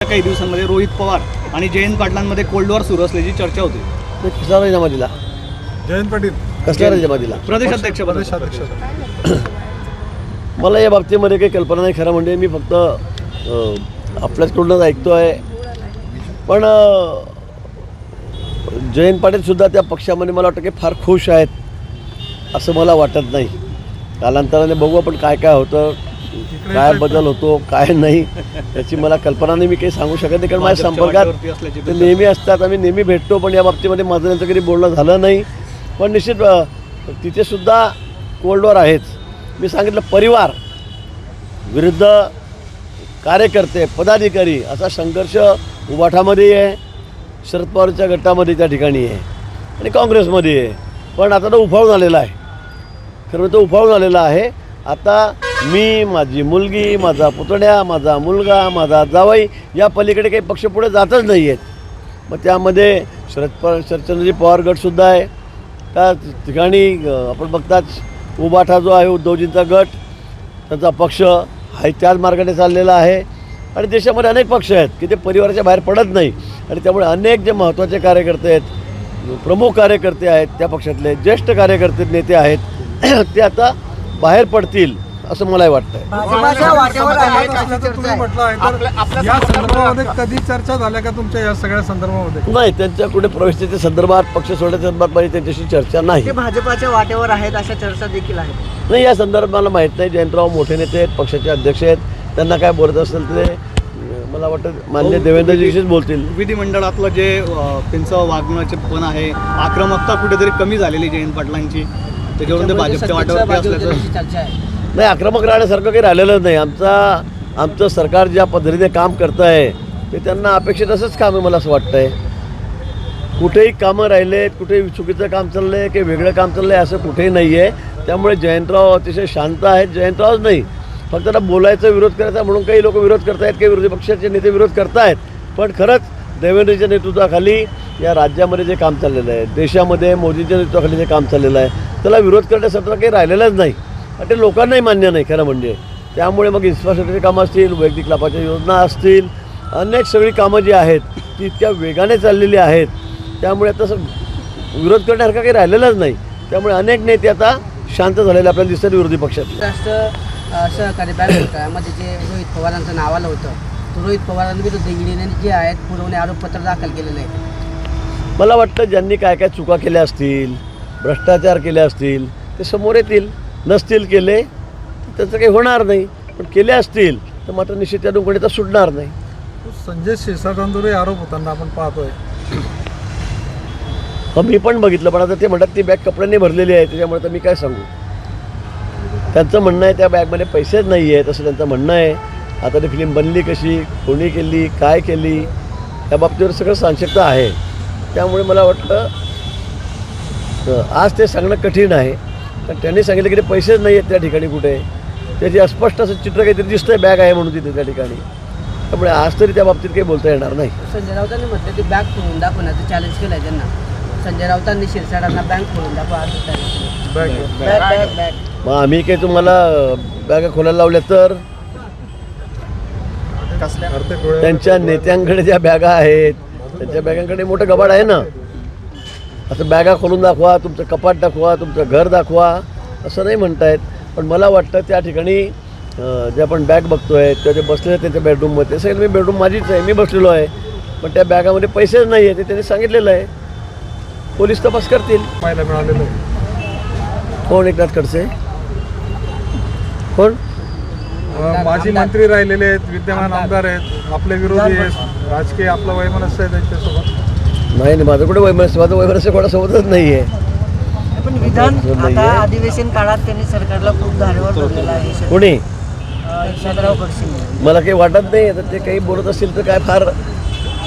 काही दिवसांमध्ये रोहित पवार आणि जयंत पाटलांमध्ये कोल्ड वॉर सुरू असल्याची चर्चा होती. कसला राजीनामा दिला? जयंत पाटील कसला राजीनामा दिला? प्रदेशाध्यक्ष मला या बाबतीमध्ये काही कल्पना नाही. खरं म्हणजे मी फक्त आपल्याचकडूनच ऐकतो आहे. पण जयंत पाटीलसुद्धा त्या पक्षामध्ये मला वाटतं की फार खुश आहेत असं मला वाटत नाही. कालांतराने बघू आपण काय काय होतं, काय बदल होतो काय नाही याची मला कल्पना नाही. मी काही सांगू शकत नाही कारण माझ्या संपर्कात ते नेहमी असतात, आम्ही नेहमी भेटतो. पण या बाबतीमध्ये माझं त्यांचं कधी बोलणं झालं नाही. पण निश्चित तिथेसुद्धा कोल्ड वॉर आहेच. मी सांगितलं परिवार विरुद्ध कार्यकर्ते पदाधिकारी असा संघर्ष उबाठामध्ये आहे, शरद पवारच्या गटामध्ये त्या ठिकाणी आहे आणि काँग्रेसमध्ये आहे. पण आता तो उफाळून आलेला आहे. खरं तो उफाळून आलेला आहे. आता मी, माझी मुलगी, माझा पुतण्या, माझा मुलगा, माझा जावई या पलीकडे काही पक्ष पुढे जातच नाही आहेत. मग त्यामध्ये शरदचंद्रजी पवार गटसुद्धा आहे. त्या ठिकाणी आपण बघताच उबाठा जो आहे उद्धवजींचा गट, त्यांचा पक्ष हा त्याच मार्गाने चाललेला आहे. आणि देशामध्ये अनेक पक्ष आहेत की ते परिवाराच्या बाहेर पडत नाही. आणि त्यामुळे अनेक जे महत्त्वाचे कार्यकर्ते आहेत, प्रमुख कार्यकर्ते आहेत, त्या पक्षातले ज्येष्ठ कार्यकर्ते नेते आहेत ते आता बाहेर पडतील असं मलाही वाटतंय. या संदर्भामध्ये कधी चर्चा झाल्या का तुमच्या या सगळ्या संदर्भामध्ये? नाही, त्यांच्या कुठे प्रवेशाच्या संदर्भात, पक्ष सोडण्याच्या संदर्भात माझी त्यांच्याशी चर्चा नाही. ते भाजपाच्या वाटेवर आहेत अशा चर्चा देखील आहेत. नाही, या संदर्भात मला माहीत नाही. जयंतराव मोठे नेते आहेत, पक्षाचे अध्यक्ष आहेत. त्यांना काय बोलत असेल ते मला वाटतं मान्य देवेंद्रजीशीच बोलतील. विधिमंडळातलं जे त्यांचं वागण्याचे पण आहे, आक्रमकता कुठेतरी कमी झालेली जयंत पाटलांची, त्याच्यावरून ते भाजपच्या वाटेवरती असल्याचं चर्चा आहे. नाही, आक्रमक राहण्यासारखं काही राहिलेलं नाही. आमचं सरकार ज्या पद्धतीने काम करतं आहे ते त्यांना अपेक्षित असंच काम आहे मला असं वाटतं आहे. कुठेही कामं राहिलेत, कुठेही चुकीचं काम चाललं आहे की वेगळं काम चाललं आहे असं कुठेही नाही आहे. त्यामुळे जयंतराव अतिशय शांत आहेत. जयंतरावच नाही, फक्त त्यांना बोलायचा विरोध करायचा म्हणून काही लोक विरोध करत आहेत, काही विरोधी पक्षाचे नेते विरोध करत आहेत. पण खरंच देवेंद्रजीच्या नेतृत्वाखाली या राज्यामध्ये जे काम चाललेलं आहे, देशामध्ये मोदींच्या नेतृत्वाखाली जे काम चाललेलं आहे त्याला विरोध करण्यासाठी काही राहिलेलंच नाही. आणि ते लोकांनाही मान्य नाही खरं म्हणजे. त्यामुळे मग इन्फ्रास्ट्रक्चरची कामं असतील, वैयक्तिक लाभाच्या योजना असतील, अनेक सगळी कामं जी आहेत ती इतक्या वेगाने चाललेली आहेत. त्यामुळे तसं विरोध करण्यासारखं काही राहिलेलंच नाही. त्यामुळे अनेक नेते आता शांत झालेले आपल्याला दिसतात विरोधी पक्षात. राष्ट्र सहकारी बँक घोटाळ्यामध्ये जे रोहित पवारांचं नाव आलं होतं, तो रोहित पवारांविरुद्ध ईडीने जे आहेत पुरवणे आरोपपत्र दाखल केलेलं आहे. मला वाटतं ज्यांनी काय काय चुका केल्या असतील, भ्रष्टाचार केले असतील ते समोर येतील. नसतील केले तर त्याचं काही होणार नाही. पण केले असतील तर मात्र निश्चित त्या कोणी तर सुटणार नाही. संजय शिरसाटांवर आरोप होताना आपण पाहतोय. मी पण बघितलं, पण आता ते म्हणतात ती बॅग कपड्यांनी भरलेली आहे, त्याच्यामुळे तर मी काय सांगू. त्यांचं म्हणणं आहे त्या बॅगमध्ये पैसेच नाही आहेत असं त्यांचं म्हणणं आहे. आता ती फिल्म बनली कशी, कोणी केली, काय केली या बाबतीवर सगळं सांशकता आहे. त्यामुळे मला वाटतं आज ते सांगणं कठीण आहे. कारण त्यांनी सांगितलं की ते पैसेच नाही आहेत त्या ठिकाणी कुठे. त्याची अस्पष्ट असं चित्र काहीतरी दिसतंय बॅग आहे म्हणून तिथे त्या ठिकाणी. त्यामुळे आज तरी त्या बाबतीत काही बोलता येणार नाही. संजय राऊतांनी म्हटलं की बँक खोलून दाखवण्याचं चॅलेंज केलं आहे त्यांना. संजय राऊतांनी शिरसाटांना बँक खोलून दाखवा असं चॅलेंज. मग आम्ही काही तुम्हाला बॅगा खोलायला लावल्या तर त्यांच्या नेत्यांकडे ज्या बॅगा आहेत त्यांच्या बॅगांकडे मोठं कपाट आहे ना. असं बॅगा खोलून दाखवा, तुमचं कपाट दाखवा, तुमचं घर दाखवा असं नाही म्हणतायत. पण मला वाटतं त्या ठिकाणी जे आपण बॅग बघतो आहे त्या जे बसलेले आहेत त्यांच्या बेडरूममध्ये, ते सगळं मी बेडरूम माझीच आहे, मी बसलेलो आहे. पण त्या बॅगामध्ये पैसेच नाही आहे ते त्यांनी सांगितलेलं आहे. पोलीस तपास करतील. पाहायला मिळालेलं आहे. कोण एकनाथ खडसे? कोण? माजी मंत्री राहिलेले आहेत, विद्यमान आमदार आहेत, आपले विरोधी आहेत, राजकीय आपलं वैमनस्य आहे त्यांच्यासोबत. नाही, माझं कुठे वैमनस्य, माझं वैमनस्य कोणासोबतच नाही आहे. पण विधान आता अधिवेशन काळात त्यांनी सरकारला खूप धारेवर धरलेलं आहे. कोणी? यशवंतराव खडसे. मला काही वाटत नाही. आता ते काही बोलत असतील तर काय फार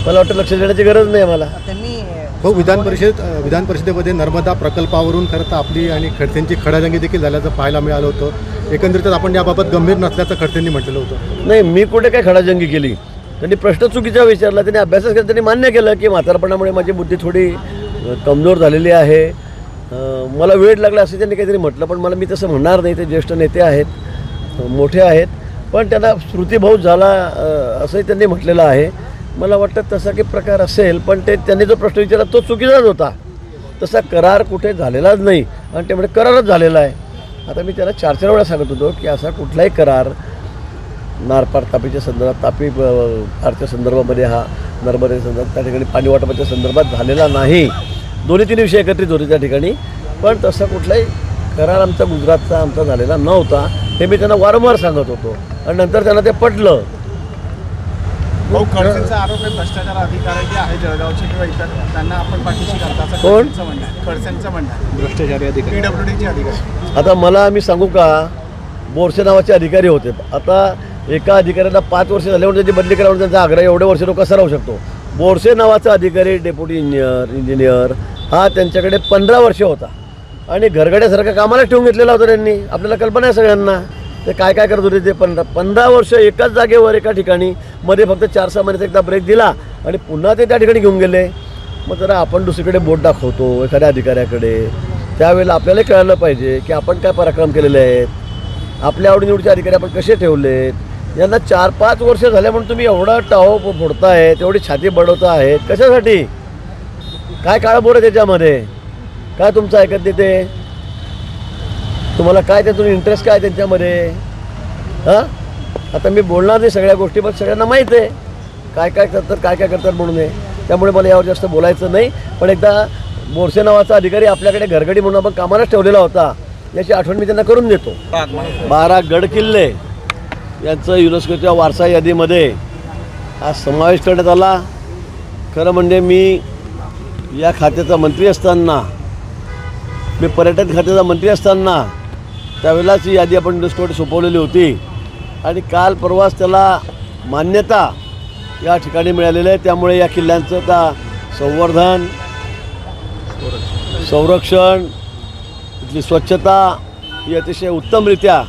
मला वाटतं लक्ष देण्याची गरज नाही मला. त्यांनी हो, विधान परिषदेमध्ये नर्मदा प्रकल्पावरून खरं तर आपली आणि खडसेंची खडाजंगी देखील झाल्याचं पाहायला मिळालं होतं. एकंदरीतच आपण याबाबत गंभीर नसल्याचं खडसेंनी म्हटलेलं होतं. नाही, मी कुठे काय खडाजंगी केली. त्यांनी प्रश्न चुकीचा विचारला, त्यांनी अभ्यासच केला, त्यांनी मान्य केलं की म्हातारपणामुळे माझी बुद्धी थोडी कमजोर झालेली आहे, मला वेळ लागला असं त्यांनी काहीतरी म्हटलं. पण मी तसं म्हणणार नाही. ते ज्येष्ठ नेते आहेत, मोठे आहेत. पण त्यांना श्रुतीभाऊ झाला असंही त्यांनी म्हटलेलं आहे. मला वाटतं तसा काही प्रकार असेल, पण त्यांनी जो प्रश्न विचारला तो चुकीचाच होता. तसा करार कुठे झालेलाच नाही आणि त्यामुळे करारच झालेला आहे. आता मी त्याला 4 वेळा सांगत होतो की असा कुठलाही करार नारपार तापीच्या संदर्भात, तापी पारच्या संदर्भामध्ये, हा नर्मदेच्या संदर्भात, त्या ठिकाणी पाणी वाटपाच्या संदर्भात झालेला नाही. 2-3 विषय एकत्रित होते त्या ठिकाणी, पण तसा कुठलाही करार आमचा गुजरातचा आमचा झालेला नव्हता. हे मी त्यांना वारंवार सांगत होतो आणि नंतर त्यांना ते पटलं. खडसेंचा आरोप आहे भ्रष्टाचार अधिकारी जे आहे जळगावचे किंवा इतर, त्यांना आपण पाठीशी करता असं कोण? खडसेंचं म्हणणं आहे. भ्रष्टाचारी अधिकारी PWDचे अधिकारी. आता मला मी सांगू का, बोरसे नावाचे अधिकारी होते. आता एका अधिकाऱ्याला 5 वर्ष झाल्यावर त्याची बदली करावं त्यांचा आग्रह एवढे वर्ष तो कसा राहू शकतो. बोरसे नावाचा अधिकारी डेप्युटी इंजिनियर हा त्यांच्याकडे 15 वर्ष होता आणि घरगड्यासारखं कामाला ठेवून घेतलेला होता त्यांनी. आपल्याला कल्पना आहे सगळ्यांना ते काय काय करत होते ते. 15 वर्ष एकाच जागेवर एका ठिकाणी, मध्ये फक्त 4-6 महिन्याचा एकदा ब्रेक दिला आणि पुन्हा ते त्या ठिकाणी घेऊन गेले. मग जरा आपण दुसरीकडे बोट दाखवतो एखाद्या अधिकाऱ्याकडे, त्यावेळेला आपल्याला कळलं पाहिजे की आपण काय पराक्रम केलेले आहेत, आपल्या आवडीनिवडीचे अधिकारी आपण कसे ठेवलेत. यांना 4-5 वर्ष झाल्या म्हणून तुम्ही एवढा टाहो फोडताय, तेवढी छाती बडवता आहेत कशासाठी? काय काळाबोर आहे त्याच्यामध्ये? काय तुमचं ऐकत नाही ते? तुम्हाला काय त्यातून इंटरेस्ट काय त्यांच्यामध्ये? हां, आता मी बोलणार नाही सगळ्या गोष्टी, पण सगळ्यांना माहीत आहे काय काय करतात, काय काय करतात म्हणून आहे. त्यामुळे मला यावर जास्त बोलायचं नाही. पण एकदा बोरसे नावाचा अधिकारी आपल्याकडे घरगडी म्हणून आपण कामालाच ठेवलेला होता, याची आठवण मी त्यांना करून देतो. 12 गड किल्ले यांचं युनेस्कोच्या वारसा यादीमध्ये आज समावेश करण्यात आला. खरं म्हणजे मी या खात्याचा मंत्री असताना, मी पर्यटन खात्याचा मंत्री असताना त्यावेळेलाच ही यादी आपण युनेस्कोकडे सोपवलेली होती आणि काल परवाच त्याला मान्यता या ठिकाणी मिळालेलं आहे. त्यामुळे या किल्ल्यांचं आता संवर्धन, संरक्षण, इथली स्वच्छता ही अतिशय उत्तमरित्या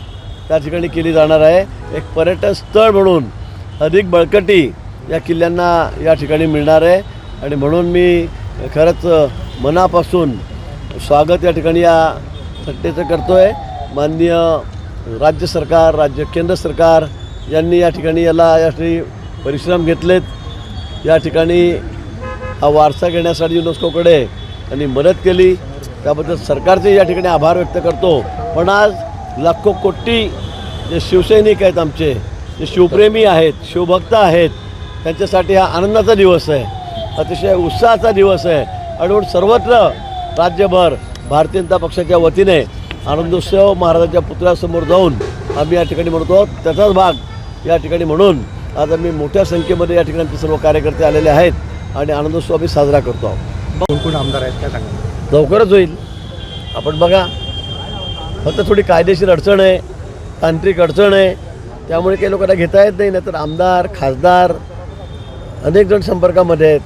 त्या ठिकाणी केली जाणार आहे. एक पर्यटन स्थळ म्हणून अधिक बळकटी या किल्ल्यांना या ठिकाणी मिळणार आहे आणि म्हणून मी खरंच मनापासून स्वागत या ठिकाणी या घटनेचं करतो आहे. माननीय राज्य सरकार, केंद्र सरकार यांनी या ठिकाणी यासाठी परिश्रम घेतलेत. या ठिकाणी हा वारसा घेण्यासाठी युनेस्कोकडे त्यांनी मदत केली, त्याबद्दल सरकारचे या ठिकाणी आभार व्यक्त करतो. पण आज लाखो कोटी जे शिवसैनिक आहेत आमचे, जे शिवप्रेमी आहेत, शिवभक्त आहेत, त्यांच्यासाठी हा आनंदाचा दिवस आहे, अतिशय उत्साहाचा दिवस आहे. आणि म्हणून सर्वत्र राज्यभर भारतीय जनता पक्षाच्या वतीने आनंदोत्सव महाराजांच्या पुतळ्यासमोर जाऊन आम्ही या ठिकाणी म्हणतो, त्याचाच भाग या ठिकाणी म्हणून आज आम्ही मोठ्या संख्येमध्ये या ठिकाणी आमचे सर्व कार्यकर्ते आलेले आहेत आणि आनंदोत्सव आम्ही साजरा करतो आहोत. कोण आमदार आहेत काय सांगा? लवकरच होईल. आपण बघा, फक्त थोडी कायदेशीर अडचण आहे, तांत्रिक अडचण आहे, त्यामुळे काही लोकांना घेता येत नाही. नाहीतर आमदार, खासदार अनेक जण संपर्कामध्ये आहेत.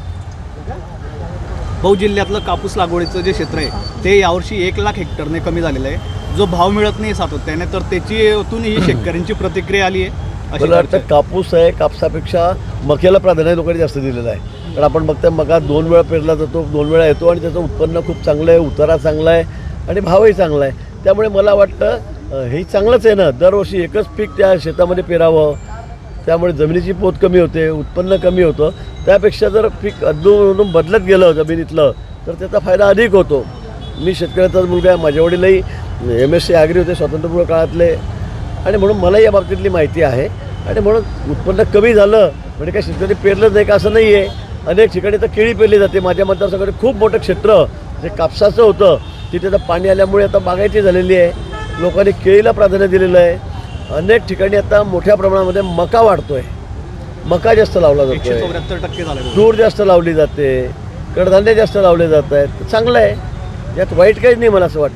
भाऊ, जिल्ह्यातलं कापूस लागवडीचं जे क्षेत्र आहे ते यावर्षी 1 लाख हेक्टरने कमी झालेलं आहे. जो भाव मिळत नाही सातत्याने, तर त्यातून ही शेतकऱ्यांची प्रतिक्रिया आली आहे. मला वाटतं कापूस आहे, कापसापेक्षा मक्याला प्राधान्य लोकांनी जास्त दिलेलं आहे. कारण आपण बघताय मका 2 वेळा पेरला जातो, 2 वेळा येतो आणि त्याचं उत्पन्न खूप चांगलं आहे, उतारा चांगला आहे आणि भावही चांगला आहे. त्यामुळे मला वाटतं हे चांगलंच आहे ना, दरवर्षी एकच पीक त्या शेतामध्ये पेरावं. त्यामुळे जमिनीची पोत कमी होते, उत्पन्न कमी होतं. त्यापेक्षा जर पीक अधून बदलत गेलं जमिनीतलं तर त्याचा फायदा अधिक होतो. मी शेतकऱ्याचाच मुलगा आहे, माझ्या वडीलही MSc ॲग्री होते स्वातंत्र्यपूर्व काळातले आणि म्हणून मला या बाबतीतली माहिती आहे. आणि म्हणून उत्पन्न कमी झालं म्हणजे काय शेतकरी पेरलंच नाही का असं नाही आहे. अनेक ठिकाणी तर केळी पेरली जाते. माझ्या मतदारसंघामध्ये खूप मोठं क्षेत्र जे कापसाचं होतं तिथे आता पाणी आल्यामुळे आता बागायती झालेली आहे. लोकांनी केळीला प्राधान्य दिलेलं आहे. अनेक ठिकाणी आता मोठ्या प्रमाणामध्ये मका वाढतोय, मका जास्त लावला जातो, 174% झालं. तूर जास्त लावली जाते, कडधान्य जास्त लावले जात आहेत. चांगलं आहे, यात वाईट काहीच नाही मला असं वाटतं.